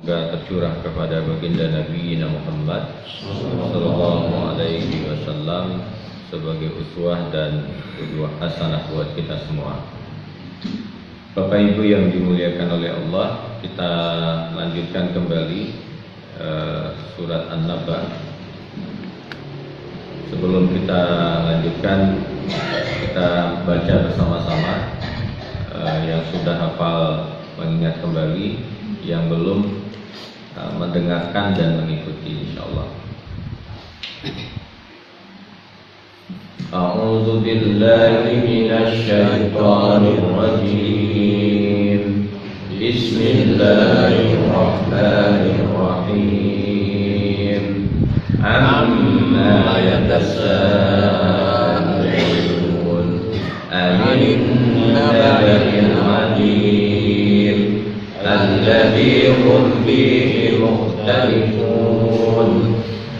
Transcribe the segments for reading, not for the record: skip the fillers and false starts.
tercurah kepada baginda Nabi Muhammad sallallahu alaihi wasallam sebagai uswah dan qudwah hasanah buat kita semua. Bapak Ibu yang dimuliakan oleh Allah, kita lanjutkan kembali surat An-Naba. Sebelum kita lanjutkan, kita baca bersama-sama. Yang sudah hafal mengingat kembali, yang belum mendengarkan dan mengikuti insyaallah. A'udzu billahi minasy syaithanir rajim. Bismillahirrahmanirrahim. Amma yatasaalun 'anil naba'il 'azim alladzi hum fihi mukhtalifun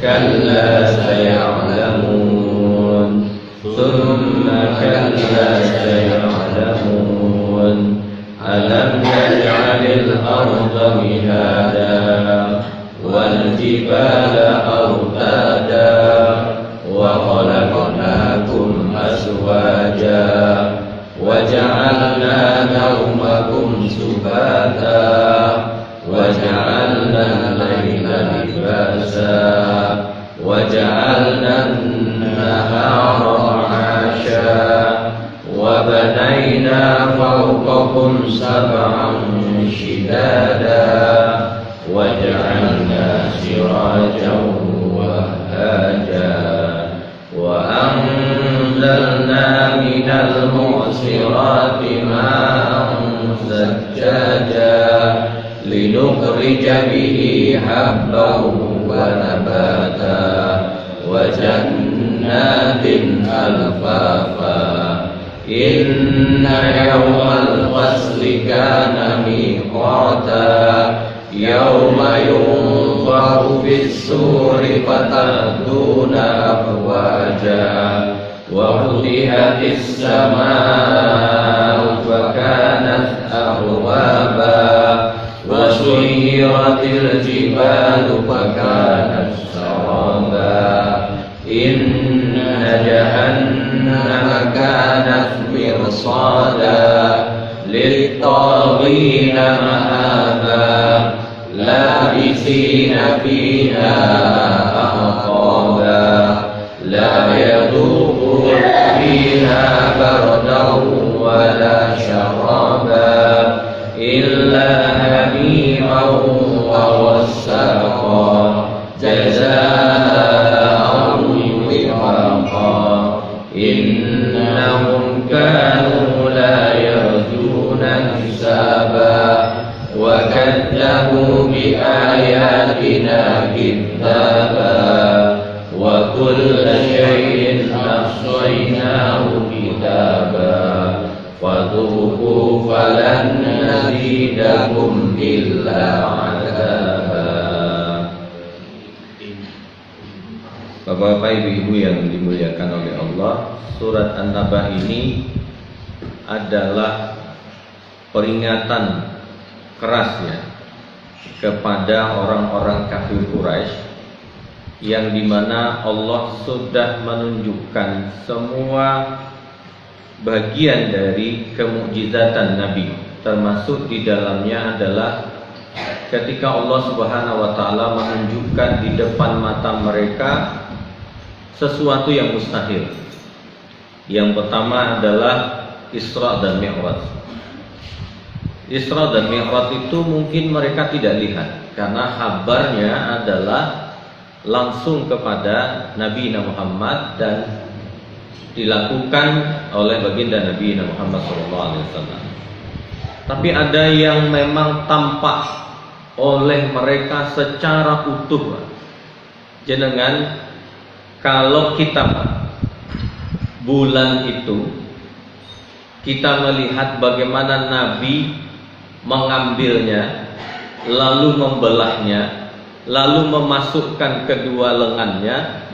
kalla saya'lamun thumma kalla saya'lamun alam naj'alil arda mihada wal jibala awtada wa khalaqnakum azwaja وَجَعَلْنَا نَوْمَكُمْ سُبَاتًا وَجَعَلْنَا اللَّيْلَ لِبَاسًا وَجَعَلْنَا النَّهَارَ مَعَاشًا وَبَنَيْنَا فَوْقَكُمْ سَبْعًا شِدَادًا وَجَعَلْنَا سِرَاجًا وَهَّاجًا وَأَنزَلْنَا مِنَ المعصرات ماء ثجاجا لنخرج به حبا ونباتا وجنات ألفافا إن يوم الفصل كان ميقاتا يوم ينفخ في الصور فتأتون أفواجا وفتحت السماء فكانت أبوابا وسيرت الجبال فكانت سرابا إن جهنم كانت مرصادا للطاغين مآبا لابثين فيها أحقابا لا يذوقون فيها بردا ولا شرابا إلا حميما وغساقا جزاء وفاقا إنهم كانوا لا يرجون حسابا وكذبوا بآياتنا كذابا وكل شيء أحصيناه كتابا فذوقوا فلن نزيدكم إلا عذابا. Bapak-bapak, ibu-ibu yang dimuliakan oleh Allah, surat An-Naba ini adalah peringatan kerasnya kepada orang-orang kafir Quraisy, yang dimana Allah sudah menunjukkan semua bagian dari kemukjizatan Nabi, termasuk di dalamnya adalah ketika Allah Subhanahu wa taala menunjukkan di depan mata mereka sesuatu yang mustahil. Yang pertama adalah Isra dan Mi'raj. Isra dan Mi'raj itu mungkin mereka tidak lihat karena kabarnya adalah langsung kepada Nabi Muhammad dan dilakukan oleh baginda Nabi Muhammad SAW. Tapi ada yang memang tampak oleh mereka secara utuh. Jenengan, kalau kita bulan itu kita melihat bagaimana Nabi mengambilnya, lalu membelahnya, lalu memasukkan kedua lengannya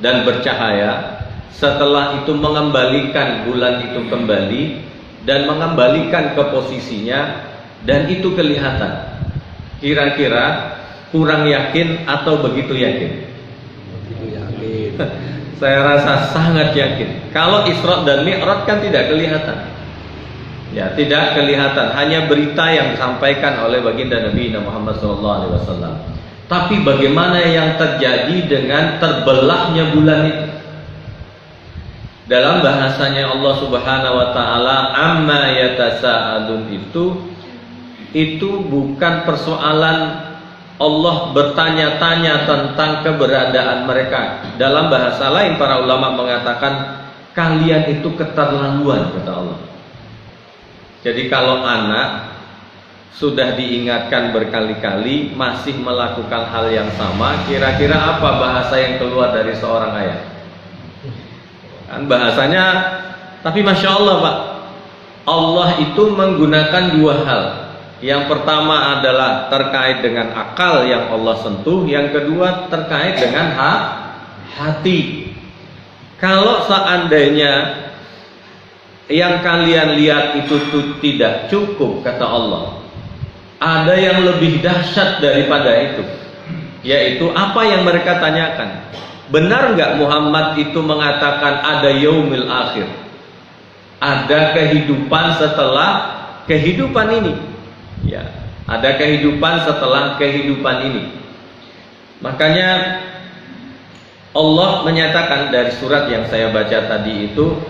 dan bercahaya. Setelah itu mengembalikan bulan itu kembali dan mengembalikan ke posisinya, dan itu kelihatan. Kira-kira kurang yakin atau begitu yakin? Begitu yakin. Saya rasa sangat yakin. Kalau Isra dan Mi'raj kan tidak kelihatan. Ya, tidak kelihatan, hanya berita yang disampaikan oleh baginda Nabi Muhammad SAW. Tapi bagaimana yang terjadi dengan terbelahnya bulan itu? Dalam bahasanya Allah Subhanahu wa taala, amma yatasaalun, itu bukan persoalan Allah bertanya-tanya tentang keberadaan mereka. Dalam bahasa lain para ulama mengatakan kalian itu keterlaluan, kata Allah. Jadi kalau anak sudah diingatkan berkali-kali masih melakukan hal yang sama, kira-kira apa bahasa yang keluar dari seorang ayah? Kan bahasanya, tapi Masya Allah Pak, Allah itu menggunakan dua hal. Yang pertama adalah terkait dengan akal yang Allah sentuh, yang kedua terkait dengan hati. Kalau seandainya yang kalian lihat itu tidak cukup, kata Allah, ada yang lebih dahsyat daripada itu, yaitu apa yang mereka tanyakan. Benar nggak Muhammad itu mengatakan ada yaumil akhir, ada kehidupan setelah kehidupan ini? Ya, ada kehidupan setelah kehidupan ini. Makanya Allah menyatakan dari surat yang saya baca tadi itu,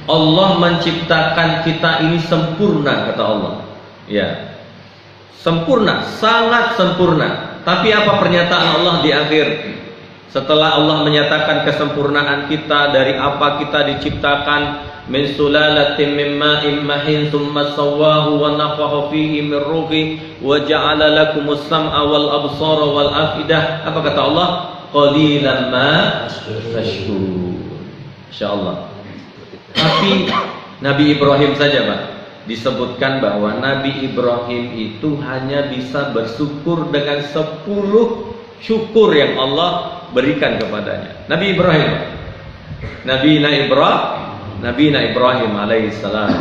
Allah menciptakan kita ini sempurna, kata Allah. Ya, sempurna, sangat sempurna. Tapi apa pernyataan Allah di akhir? Setelah Allah menyatakan kesempurnaan kita, dari apa kita diciptakan, min sulalatin min ma'in mahin thumma sawwahu wa nafakha fihi min ruhi wa ja'ala lakumus sam'a wal absara wal afidah. Apa kata Allah? Qalilan ma tashkurun. Insyaallah. Tapi Nabi Ibrahim saja Pak, disebutkan bahwa Nabi Ibrahim itu hanya bisa bersyukur dengan 10 syukur yang Allah berikan kepadanya. Nabi Ibrahim, Nabi Ibrahim alaihissalam.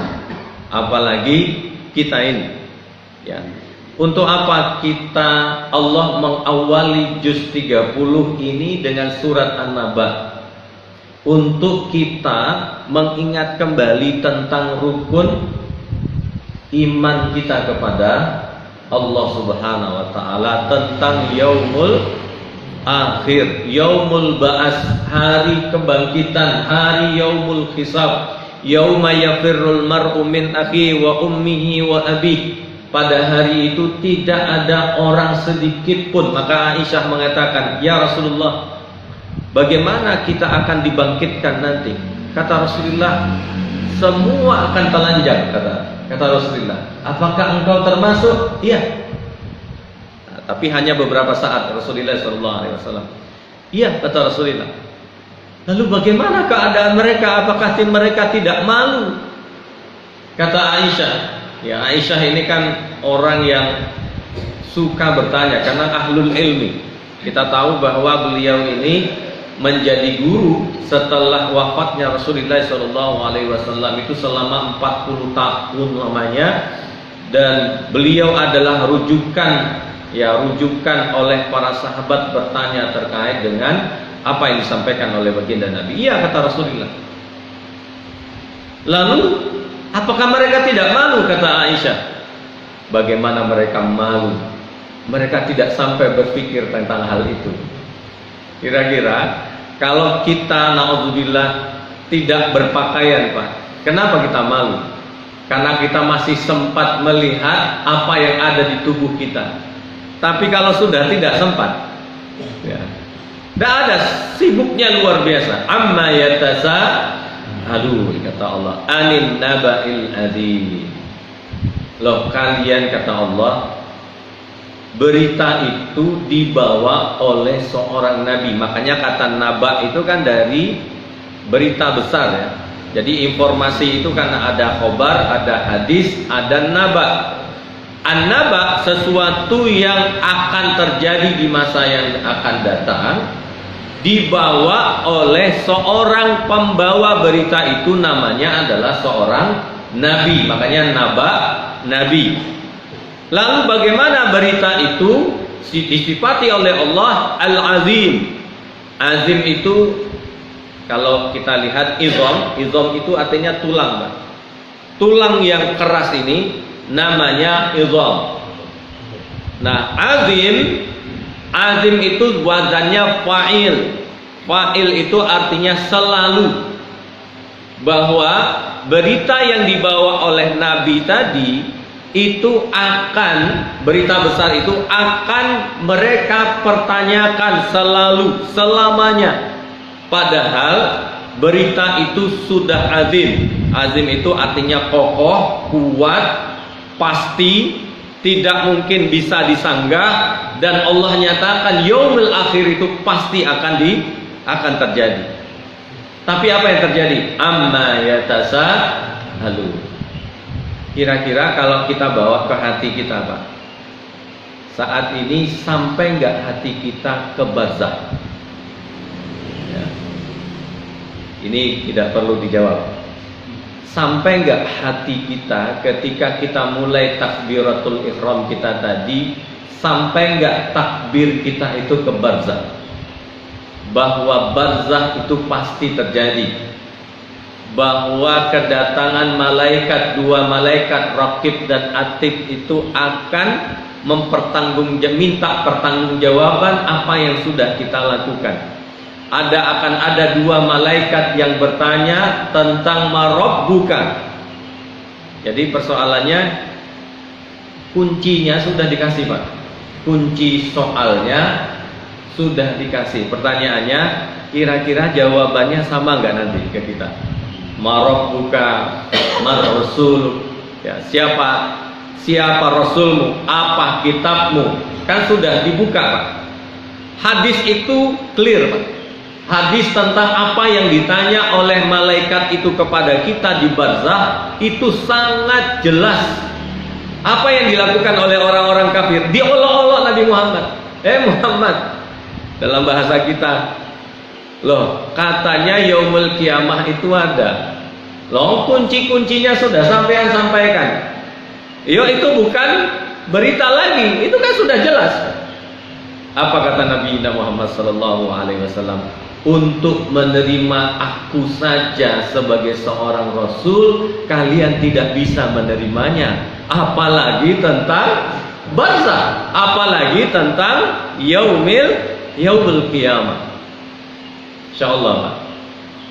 Apalagi kita ini, ya. Untuk apa kita Allah mengawali juz 30 ini dengan surat An-Naba? Untuk kita mengingat kembali tentang rukun iman kita kepada Allah Subhanahu wa taala, tentang yaumul akhir, yaumul ba'as, hari kebangkitan, hari yaumul hisab, yauma yafirrul mar'u min akhi wa ummihi wa abihi. Pada hari itu tidak ada orang sedikit pun. Maka Aisyah mengatakan, ya Rasulullah, bagaimana kita akan dibangkitkan nanti? Kata Rasulullah, semua akan telanjang, kata Rasulullah. Apakah engkau termasuk? Iya. Nah, tapi hanya beberapa saat Rasulullah SAW. Iya, kata Rasulullah. Lalu bagaimana keadaan mereka? Apakah mereka tidak malu? Kata Aisyah. Ya, Aisyah ini kan orang yang suka bertanya karena ahlul ilmi. Kita tahu bahwa beliau ini menjadi guru setelah wafatnya Rasulullah SAW itu selama 40 tahun lamanya, dan beliau adalah rujukan oleh para sahabat bertanya terkait dengan apa yang disampaikan oleh baginda Nabi. Iya, kata Rasulullah. Lalu apakah mereka tidak malu? Kata Aisyah. Bagaimana mereka malu? Mereka tidak sampai berpikir tentang hal itu. Kira-kira kalau kita naudzubillah tidak berpakaian, Pak, kenapa kita malu? Karena kita masih sempat melihat apa yang ada di tubuh kita. Tapi kalau sudah tidak sempat, ya, tidak ada, sibuknya luar biasa. Amma yatasaalun, kata Allah, anin naba'il adzim. Loh, kalian, kata Allah, berita itu dibawa oleh seorang nabi. Makanya kata naba itu kan dari berita besar, ya. Jadi informasi itu karena ada khobar, ada hadis, ada naba. An-naba sesuatu yang akan terjadi di masa yang akan datang, dibawa oleh seorang pembawa berita itu, namanya adalah seorang nabi. Makanya naba, nabi. Lalu bagaimana berita itu disifati oleh Allah Al-Azim. Azim itu kalau kita lihat izom itu artinya tulang, Pak. Tulang yang keras ini namanya izom. Nah, azim itu wazannya fa'il. Fa'il itu artinya selalu. Bahwa berita yang dibawa oleh Nabi tadi itu akan, berita besar itu akan mereka pertanyakan selalu, selamanya. Padahal berita itu sudah azim. Azim itu artinya kokoh, kuat, pasti, tidak mungkin bisa disanggah, dan Allah nyatakan yaumil akhir itu pasti akan terjadi. Tapi apa yang terjadi? Amma yatasa'alun. Kira-kira kalau kita bawa ke hati kita, Pak, saat ini sampai nggak hati kita ke barzakh? Ya. Ini tidak perlu dijawab. Sampai nggak hati kita ketika kita mulai takbiratul ihram kita tadi, sampai nggak takbir kita itu ke barzakh? Bahwa barzakh itu pasti terjadi. Bahwa kedatangan malaikat, dua malaikat Raqib dan Atid itu akan minta pertanggungjawaban apa yang sudah kita lakukan. Akan ada dua malaikat yang bertanya tentang marabbuka. Jadi persoalannya, kuncinya sudah dikasih, Pak. Kunci soalnya sudah dikasih. Pertanyaannya, kira-kira jawabannya sama nggak nanti ke kita? Marabbuka, mar rasul, ya, siapa rasulmu, apa kitabmu, kan sudah dibuka, Pak. Hadis itu clear, Pak. Hadis tentang apa yang ditanya oleh malaikat itu kepada kita di barzakh itu sangat jelas. Apa yang dilakukan oleh orang-orang kafir, diolok-olok Nabi Muhammad. Muhammad, dalam bahasa kita, loh, katanya yaumul kiamah itu ada. Loh, kunci-kuncinya sudah sampean sampaikan. Yo, itu bukan berita lagi, itu kan sudah jelas. Apa kata Nabi Muhammad sallallahu alaihi wasallam? Untuk menerima aku saja sebagai seorang rasul, kalian tidak bisa menerimanya, apalagi tentang barzakh, apalagi tentang yaumul qiyamah. Insyaallah, Pak.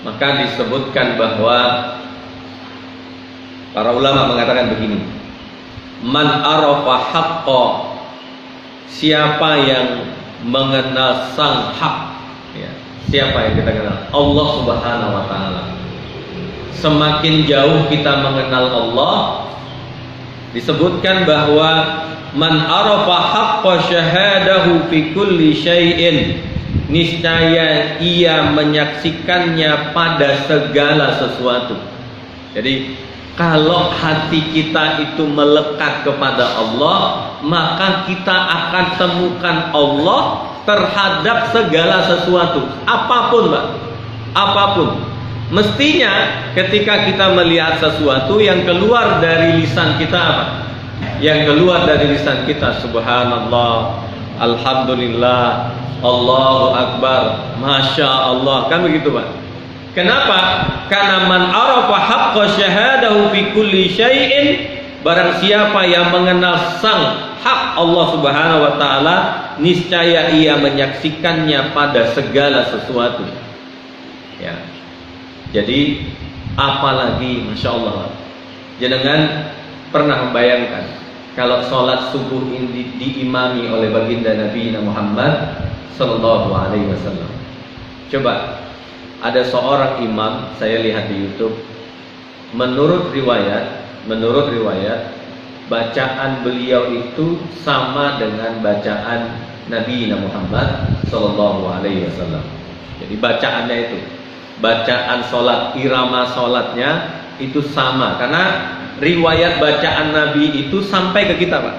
Maka disebutkan bahwa para ulama mengatakan begini, man arafa haqqa, siapa yang mengenal sang hak, ya, siapa yang kita kenal? Allah Subhanahu wa taala. Semakin jauh kita mengenal Allah, disebutkan bahwa man arafa haqqa syahadahu fi kulli syai'in, niscaya ia menyaksikannya pada segala sesuatu. Jadi kalau hati kita itu melekat kepada Allah, maka kita akan temukan Allah terhadap segala sesuatu, apapun, Pak, apapun. Mestinya ketika kita melihat sesuatu, yang keluar dari lisan kita apa? Yang keluar dari lisan kita, subhanallah, alhamdulillah, Allahu akbar, masya Allah, kan begitu, Pak? Kenapa? Karena man arafa haqqa syahadahu fi kulli syai'in, barang siapa yang mengenal sang hak Allah Subhanahu wa taala, niscaya ia menyaksikannya pada segala sesuatu. Ya. Jadi apalagi, masya Allah, jenengan pernah membayangkan kalau sholat subuh ini diimami oleh baginda Nabi Muhammad sallallahu alaihi wasallam. Coba, ada seorang imam, saya lihat di YouTube, menurut riwayat bacaan beliau itu sama dengan bacaan Nabi Muhammad sallallahu alaihi wasallam. Jadi bacaannya itu, bacaan sholat, irama sholatnya itu sama, karena riwayat bacaan Nabi itu sampai ke kita, Pak.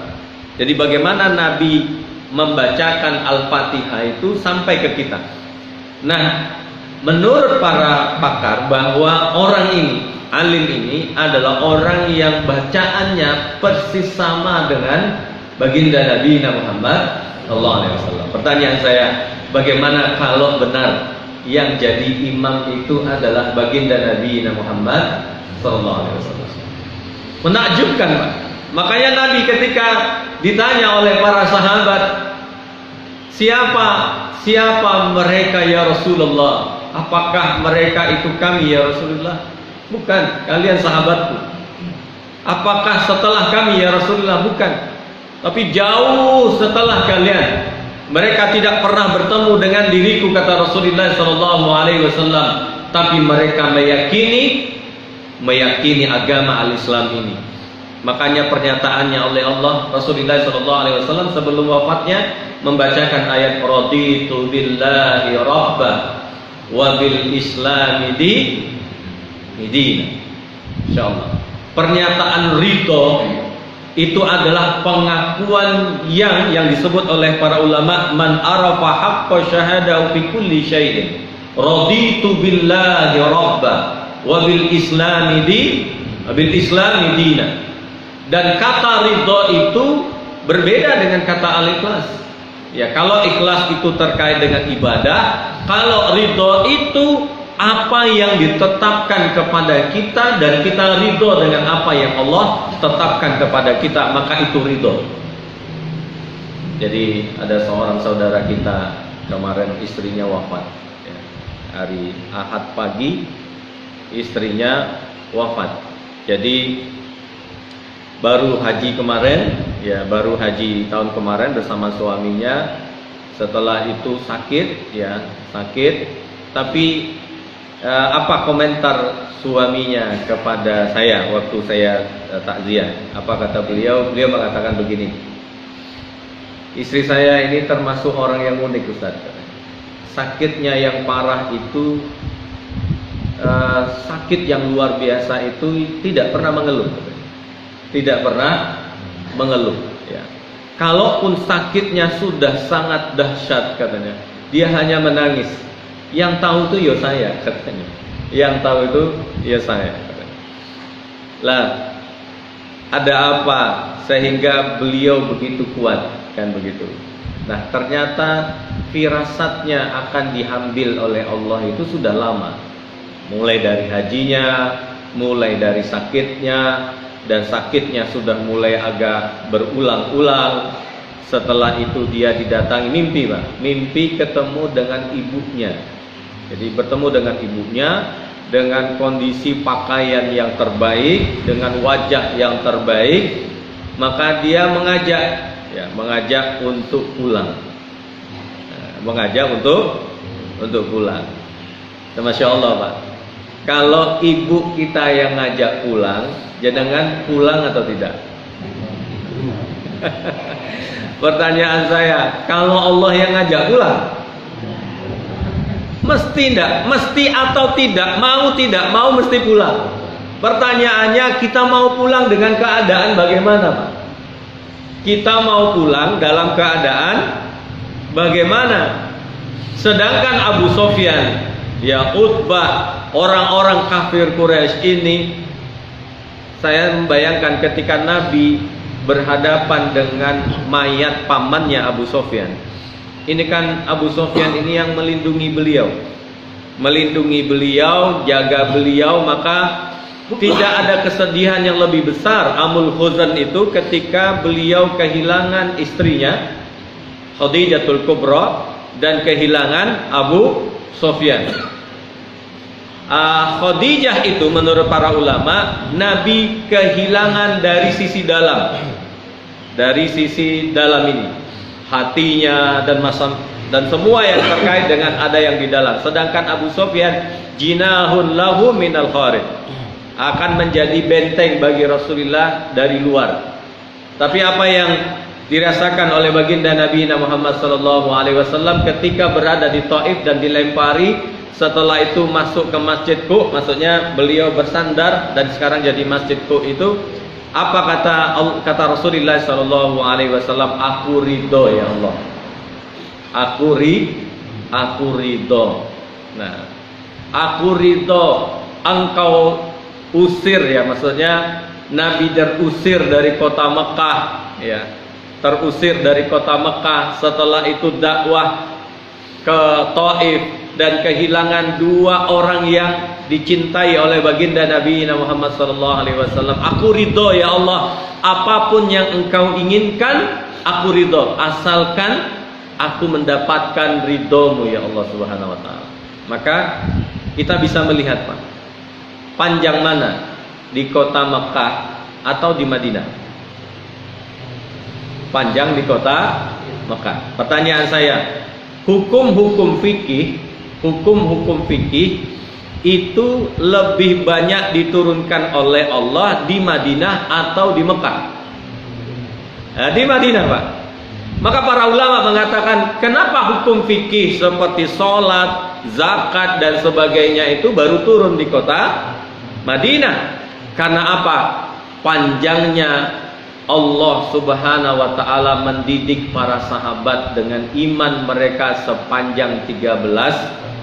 Jadi bagaimana Nabi membacakan Al-Fatihah itu sampai ke kita. Nah, menurut para pakar bahwa orang ini Alim ini adalah orang yang bacaannya persis sama dengan baginda Nabi Muhammad sallallahu alaihi wasallam. Pertanyaan saya, bagaimana kalau benar yang jadi imam itu adalah baginda Nabi Muhammad sallallahu alaihi wasallam? Menakjubkan, Pak. Makanya Nabi ketika ditanya oleh para sahabat, siapa mereka ya Rasulullah? Apakah mereka itu kami ya Rasulullah? Bukan, kalian sahabatku. Apakah setelah kami ya Rasulullah? Bukan, tapi jauh setelah kalian. Mereka tidak pernah bertemu dengan diriku, kata Rasulullah SAW. Tapi mereka meyakini agama al-Islam ini. Makanya pernyataannya oleh Allah, Rasulullah SAW sebelum wafatnya membacakan ayat raditu billahi rabba wa bil islami dina. Insyaallah. Pernyataan ridho itu adalah pengakuan yang disebut oleh para ulama, man arafa haqqa syahadahu fi kulli syai'in raditu billahi rabba wa bil islami dina. Dan kata ridho itu berbeda dengan kata al-ikhlas. Ya, kalau ikhlas itu terkait dengan ibadah, kalau ridho itu apa yang ditetapkan kepada kita dan kita ridho dengan apa yang Allah tetapkan kepada kita, maka itu ridho. Jadi ada seorang saudara kita kemarin istrinya wafat, ya, hari Ahad pagi istrinya wafat. Jadi baru haji kemarin, ya, baru haji tahun kemarin bersama suaminya. Setelah itu sakit, ya, sakit. Tapi apa komentar suaminya kepada saya waktu saya takziah? Apa kata beliau? Beliau mengatakan begini, istri saya ini termasuk orang yang unik, Ustaz. Sakitnya yang parah itu sakit yang luar biasa itu tidak pernah mengeluh. Tidak pernah mengeluh, ya. Kalaupun sakitnya sudah sangat dahsyat, katanya, dia hanya menangis. Yang tahu itu ya saya, katanya. Yang tahu itu ya saya, katanya. Lah, ada apa sehingga beliau begitu kuat, kan begitu. Nah, ternyata firasatnya akan diambil oleh Allah itu sudah lama. Mulai dari hajinya, mulai dari sakitnya. Dan sakitnya sudah mulai agak berulang-ulang. Setelah itu dia didatangi mimpi, Pak. Mimpi ketemu dengan ibunya. Jadi bertemu dengan ibunya dengan kondisi pakaian yang terbaik, dengan wajah yang terbaik. Maka dia mengajak untuk pulang. Mengajak untuk pulang. Masya Allah, Pak. Kalau ibu kita yang ngajak pulang, jenengan pulang atau tidak? Pertanyaan saya, kalau Allah yang ngajak pulang, mesti enggak? Mesti atau tidak? Mau tidak mau mesti pulang. Pertanyaannya, kita mau pulang dengan keadaan bagaimana, Pak? Kita mau pulang dalam keadaan bagaimana? Sedangkan Abu Sufyan, ya, Utbah, orang-orang kafir Quraisy ini, saya membayangkan ketika Nabi berhadapan dengan mayat pamannya Abu Sufyan. Ini kan Abu Sufyan ini yang melindungi beliau, jaga beliau, maka tidak ada kesedihan yang lebih besar Amul Huzan itu ketika beliau kehilangan istrinya Khadijatul Kubra dan kehilangan Abu Sufyan. Khadijah itu menurut para ulama Nabi kehilangan dari sisi dalam ini, hatinya dan semua yang terkait dengan ada yang di dalam. Sedangkan Abu Sufyan jinahun lahu minal kharij, akan menjadi benteng bagi Rasulullah dari luar. Tapi apa yang dirasakan oleh baginda Nabi Muhammad SAW ketika berada di Taif dan dilempari, setelah itu masuk ke Masjid Qub, maksudnya beliau bersandar dan sekarang jadi Masjid Qub itu, apa kata Rasulullah SAW? Aku ridho ya Allah, aku ridho. Nah, aku ridho engkau usir ya, maksudnya Nabi terusir dari kota Mekah ya, terusir dari kota Mekah, setelah itu dakwah ke Taif dan kehilangan 2 orang yang dicintai oleh baginda Nabi Muhammad SAW. Aku ridho ya Allah, apapun yang engkau inginkan aku ridho, asalkan aku mendapatkan ridhomu ya Allah Subhanahu wa ta'ala. Maka kita bisa melihat Pak, panjang mana di kota Mekah atau di Madinah? Panjang di kota Mekah. Pertanyaan saya, hukum-hukum fikih itu lebih banyak diturunkan oleh Allah di Madinah atau di Mekah? Nah, di Madinah Pak. Maka para ulama mengatakan, kenapa hukum fikih seperti sholat, zakat dan sebagainya itu baru turun di kota Madinah? Karena apa? Panjangnya Allah Subhanahu wa ta'ala mendidik para sahabat dengan iman mereka sepanjang 13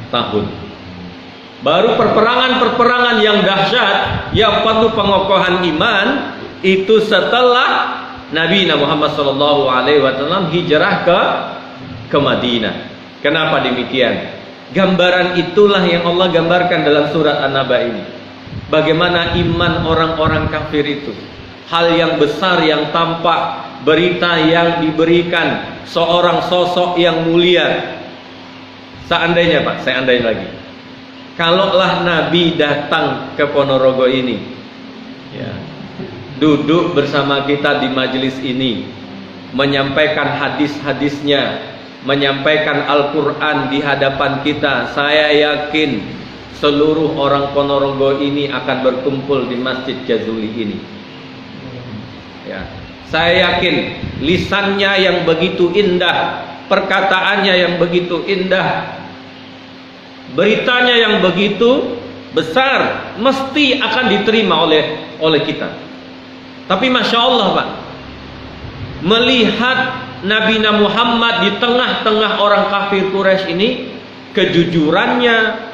tahun. Baru perperangan-perperangan yang dahsyat yang perlu pengokohan iman itu setelah Nabi Muhammad SAW hijrah ke Madinah. Kenapa demikian? Gambaran itulah yang Allah gambarkan dalam surat An-Naba ini. Bagaimana iman orang-orang kafir itu, hal yang besar yang tampak, berita yang diberikan, seorang sosok yang mulia. Seandainya Pak, saya andai lagi, kalaulah Nabi datang ke Ponorogo ini ya, duduk bersama kita di majelis ini, menyampaikan hadis-hadisnya, menyampaikan Al-Quran di hadapan kita, saya yakin seluruh orang Ponorogo ini akan berkumpul di Masjid Jazuli ini ya. Saya yakin lisannya yang begitu indah, perkataannya yang begitu indah, beritanya yang begitu besar, mesti akan diterima oleh kita. Tapi Masya Allah Pak, melihat Nabi Muhammad di tengah-tengah orang kafir Quraisy ini, kejujurannya,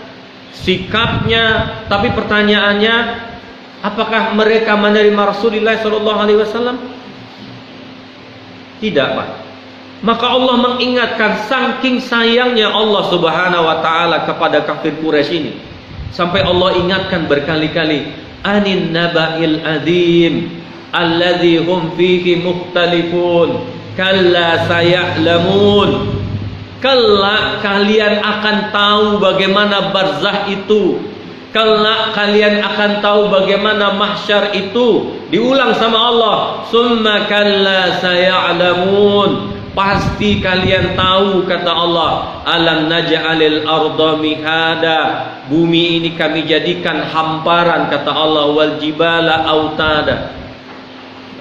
sikapnya, tapi pertanyaannya, apakah mereka menerima Rasulullah SAW? Tidak Pak. Maka Allah mengingatkan, saking sayangnya Allah Subhanahu wa ta'ala kepada kafir Quraisy ini, sampai Allah ingatkan berkali-kali, anin naba'il azim alladzi hum fihi mukhtalifun kalla saya'lamun. Kelak kalian akan tahu bagaimana barzah itu, kelak kalian akan tahu bagaimana mahsyar itu. Diulang sama Allah, summa kalla saya'lamun, pasti kalian tahu, kata Allah, alam naj'alil arda mihada, bumi ini kami jadikan hamparan, kata Allah, wal jibala autada.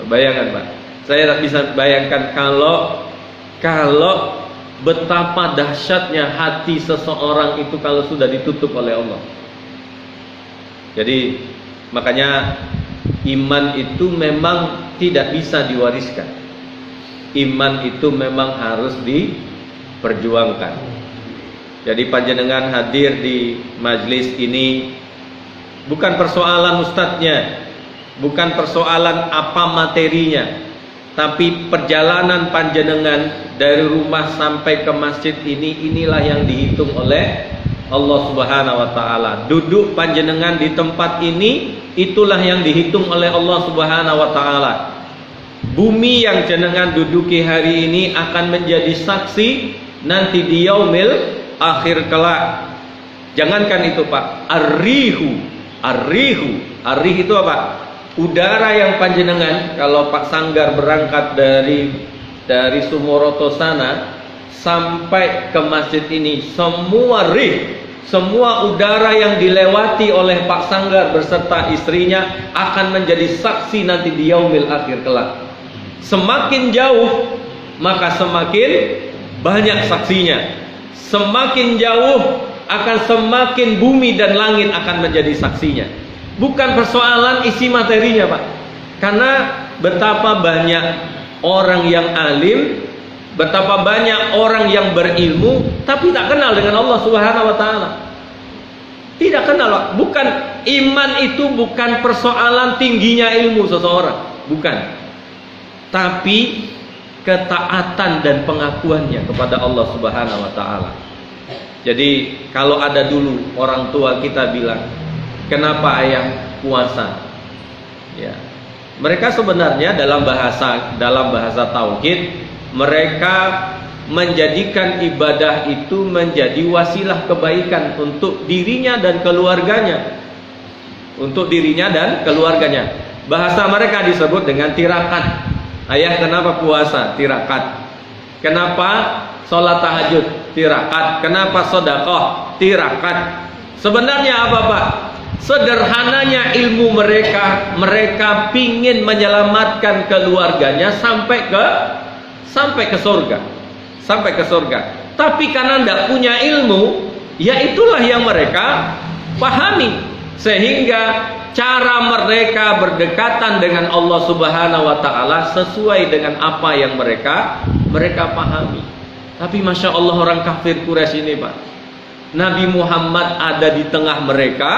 Bayangkan Pak, saya tak bisa bayangkan kalau betapa dahsyatnya hati seseorang itu kalau sudah ditutup oleh Allah. Jadi makanya iman itu memang tidak bisa diwariskan. Iman itu memang harus diperjuangkan. Jadi panjenengan hadir di majlis ini bukan persoalan ustadznya, bukan persoalan apa materinya, tapi perjalanan panjenengan dari rumah sampai ke masjid ini, inilah yang dihitung oleh Allah Subhanahu wa ta'ala. Duduk panjenengan di tempat ini, itulah yang dihitung oleh Allah Subhanahu wa ta'ala. Bumi yang jenengan duduki hari ini akan menjadi saksi nanti di yaumil akhir kelak. Jangankan itu Pak, arrih itu apa? Udara yang panjenengan, kalau Pak Sanggar berangkat dari Sumoroto sana sampai ke masjid ini, semua udara yang dilewati oleh Pak Sanggar beserta istrinya akan menjadi saksi nanti di yaumil akhir kelak. Semakin jauh maka semakin banyak saksinya. Semakin jauh akan semakin bumi dan langit akan menjadi saksinya. Bukan persoalan isi materinya Pak. Karena betapa banyak orang yang alim, betapa banyak orang yang berilmu tapi tak kenal dengan Allah Subhanahu wa ta'ala. Tidak kenal. Bukan, iman itu bukan persoalan tingginya ilmu seseorang, bukan. Tapi ketaatan dan pengakuannya kepada Allah Subhanahu wa taala. Jadi kalau ada dulu orang tua kita bilang, "Kenapa ayah puasa?" Ya. Mereka sebenarnya dalam bahasa tauhid, mereka menjadikan ibadah itu menjadi wasilah kebaikan untuk dirinya dan keluarganya. Untuk dirinya dan keluarganya. Bahasa mereka disebut dengan tirakat. Ayah kenapa puasa? Tirakat. Kenapa sholat tahajud? Tirakat. Kenapa sedekah? Tirakat. Sebenarnya apa Pak? Sederhananya ilmu mereka, mereka pingin menyelamatkan keluarganya sampai ke surga. Sampai ke surga. Tapi karena tidak punya ilmu, ya itulah yang mereka pahami. Sehingga cara mereka berdekatan dengan Allah Subhanahu wa taala sesuai dengan apa yang mereka pahami. Tapi Masya Allah, orang kafir Quraisy ini Pak, Nabi Muhammad ada di tengah mereka,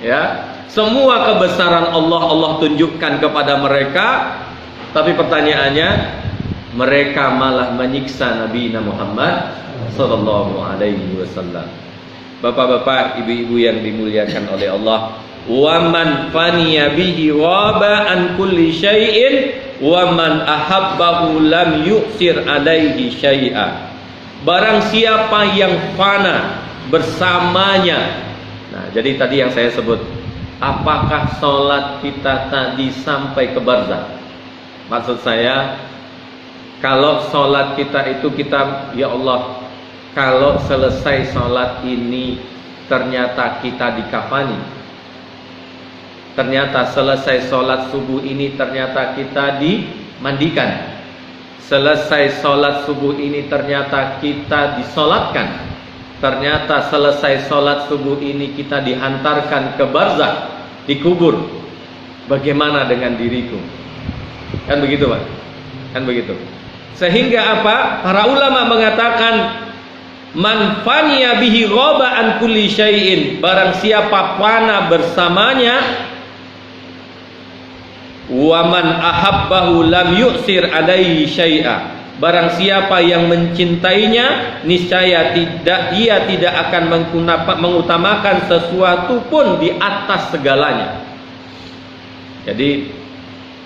ya, semua kebesaran Allah tunjukkan kepada mereka. Tapi pertanyaannya, mereka malah menyiksa Nabi Muhammad sallallahu alaihi wasallam. Bapak-bapak, ibu-ibu yang dimuliakan oleh Allah, wa man faniya bihi ghaba an kulli syai'in wa man ahabbahu lam yu'sir alaihi syai'a. Barang siapa yang fana bersamanya. Nah, jadi tadi yang saya sebut, apakah sholat kita tadi sampai ke barzakh? Maksud saya, kalau sholat kita itu kita, ya Allah, kalau selesai sholat ini ternyata kita dikafani, ternyata selesai sholat subuh ini ternyata kita dimandikan, selesai sholat subuh ini ternyata kita disolatkan, ternyata selesai sholat subuh ini kita dihantarkan ke barzakh, dikubur. Bagaimana dengan diriku? Kan begitu Pak? Kan begitu. Sehingga apa? Para ulama mengatakan, man faniya bihi ghaba an kulli syai'in, barang siapa fana bersamanya, wa man ahabbahu lam yu'sir alaihi syai'a, barang siapa yang mencintainya, niscaya ia tidak akan mengutamakan sesuatu pun di atas segalanya. Jadi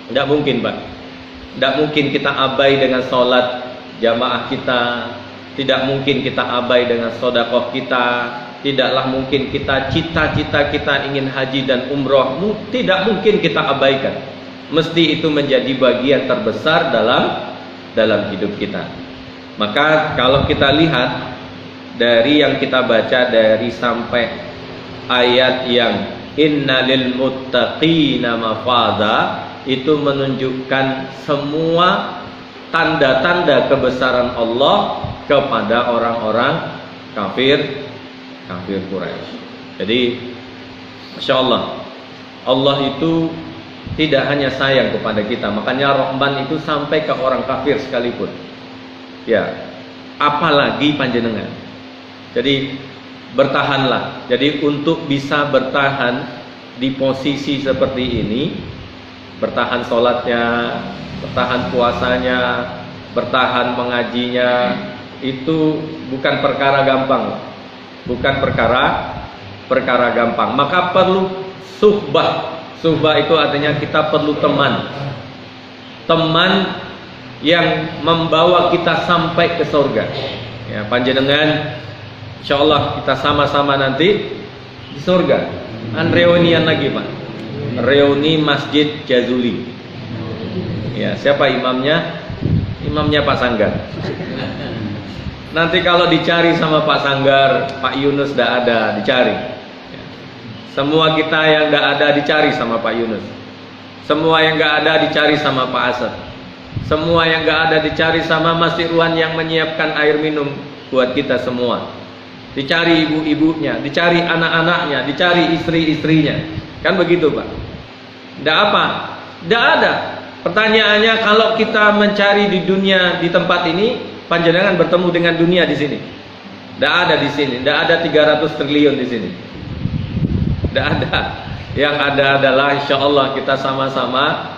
tidak mungkin Pak, tidak mungkin kita abai dengan sholat jamaah kita, tidak mungkin kita abai dengan sedekah kita, tidaklah mungkin kita cita-cita kita ingin haji dan umroh, tidak mungkin kita abaikan. Mesti itu menjadi bagian terbesar dalam hidup kita. Maka kalau kita lihat dari yang kita baca dari sampai ayat yang innalil muttaqina mafaza, itu menunjukkan semua tanda-tanda kebesaran Allah kepada orang-orang kafir Quraisy. Jadi Masya Allah, Allah itu tidak hanya sayang kepada kita, makanya Rahman itu sampai ke orang kafir sekalipun. Ya, apalagi panjenengan. Jadi bertahanlah. Jadi untuk bisa bertahan di posisi seperti ini, bertahan sholatnya, bertahan puasanya, bertahan mengajinya, itu bukan perkara gampang, bukan perkara gampang. Maka perlu suhbah. Suhbah itu artinya kita perlu teman yang membawa kita sampai ke surga. Ya, panjenengan, insyaallah kita sama-sama nanti di surga. Kan reunian lagi Pak, reuni Masjid Jazuli. Ya, siapa imamnya? Imamnya Pak Sanggar. Nanti kalau dicari sama Pak Sanggar, Pak Yunus tidak ada, dicari. Ya. Semua kita yang tidak ada dicari sama Pak Yunus. Semua yang tidak ada dicari sama Pak Asad. Semua yang tidak ada dicari sama Mas Irwan yang menyiapkan air minum buat kita semua. Dicari ibu-ibunya, dicari anak-anaknya, dicari istri-istrinya. Kan begitu Pak? Tidak apa? Tidak ada. Pertanyaannya, kalau kita mencari di dunia di tempat ini, panjenengan bertemu dengan dunia di sini? Tidak ada di sini. Tidak ada 300 triliun di sini. Tidak ada. Yang ada adalah insya Allah kita sama-sama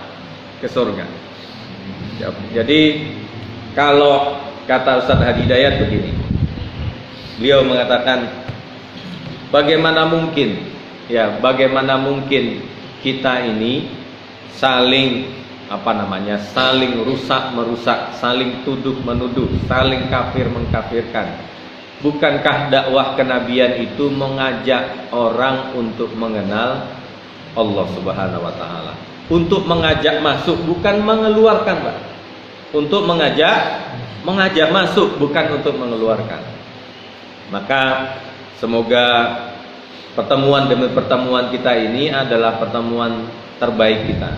ke surga. Jadi kalau kata Ustaz Hadi Hidayat begini, beliau mengatakan bagaimana mungkin kita ini saling saling rusak merusak, saling tuduh menuduh, saling kafir mengkafirkan. Bukankah dakwah kenabian itu mengajak orang untuk mengenal Allah Subhanahu wa taala, untuk mengajak masuk, bukan mengeluarkan, Pak. Untuk mengajak masuk, bukan untuk mengeluarkan. Maka semoga pertemuan demi pertemuan kita ini adalah pertemuan terbaik kita.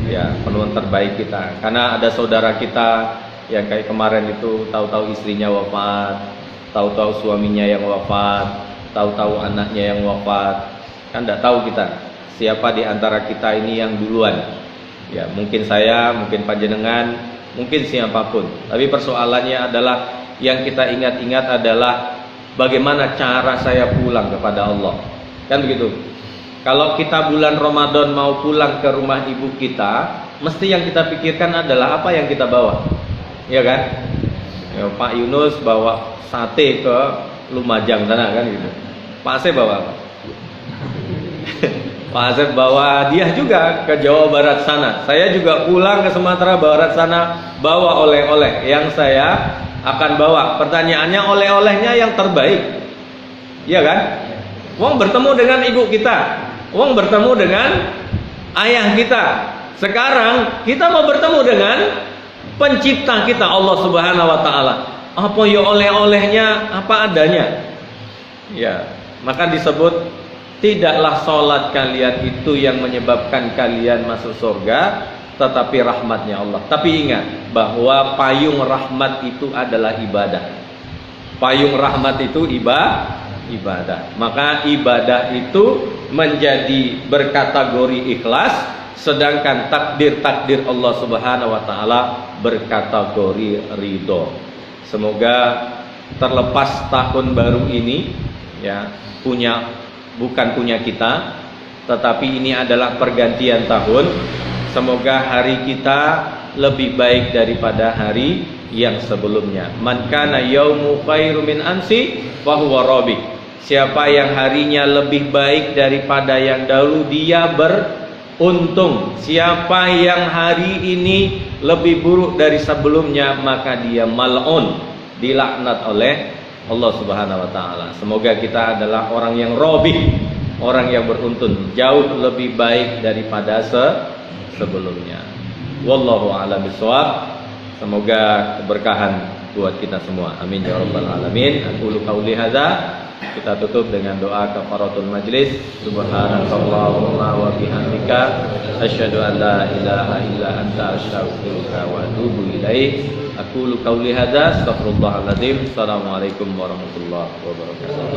Ya, pertemuan terbaik kita. Karena ada saudara kita yang kayak kemarin itu tahu-tahu istrinya wafat, tahu-tahu suaminya yang wafat, tahu-tahu anaknya yang wafat. Kan tidak tahu kita siapa di antara kita ini yang duluan. Ya, mungkin saya, mungkin panjenengan, mungkin siapapun. Tapi persoalannya adalah yang kita ingat-ingat adalah bagaimana cara saya pulang kepada Allah. Kan begitu. Kalau kita bulan Ramadan mau pulang ke rumah ibu kita, mesti yang kita pikirkan adalah apa yang kita bawa. Ya kan? Ya, Pak Yunus bawa sate ke Lumajang sana kan gitu. Pak Asep bawa apa? Pak Asep bawa dia juga ke Jawa Barat sana. Saya juga pulang ke Sumatera Barat sana bawa oleh-oleh. Yang saya akan bawa, pertanyaannya oleh-olehnya yang terbaik. Iya kan? Wong bertemu dengan ibu kita, wong bertemu dengan ayah kita. Sekarang kita mau bertemu dengan pencipta kita, Allah Subhanahu wa taala. Apa ya oleh-olehnya, apa adanya. Ya, maka disebut tidaklah sholat kalian itu yang menyebabkan kalian masuk surga, tetapi rahmatnya Allah. Tapi ingat bahwa payung rahmat itu adalah ibadah. Payung rahmat itu ibadah. Maka ibadah itu menjadi berkategori ikhlas, sedangkan takdir Allah Subhanahu wa taala berkategori ridho. Semoga terlepas tahun baru ini ya bukan punya kita, tetapi ini adalah pergantian tahun. Semoga hari kita lebih baik daripada hari yang sebelumnya. Man kana yaumu khairu min amsi fa huwa rabi. Siapa yang harinya lebih baik daripada yang dahulu, dia beruntung. Siapa yang hari ini lebih buruk dari sebelumnya, maka dia mal'un, dilaknat oleh Allah Subhanahu wa taala. Semoga kita adalah orang yang robih, orang yang beruntun, jauh lebih baik daripada sebelumnya. Wallahu a'lam bishawab. Semoga keberkahan buat kita semua. Amin ya rabbal alamin. Aqulu qauli hadza. Kita tutup dengan doa kafaratul majlis. Subhanakallahumma wa bihamdika asyhadu an la ilaha illa anta astaghfiruka wa atubu ilaik. Aqulu qauli hadza astaghfirullahal azim. Assalamualaikum warahmatullahi wabarakatuh.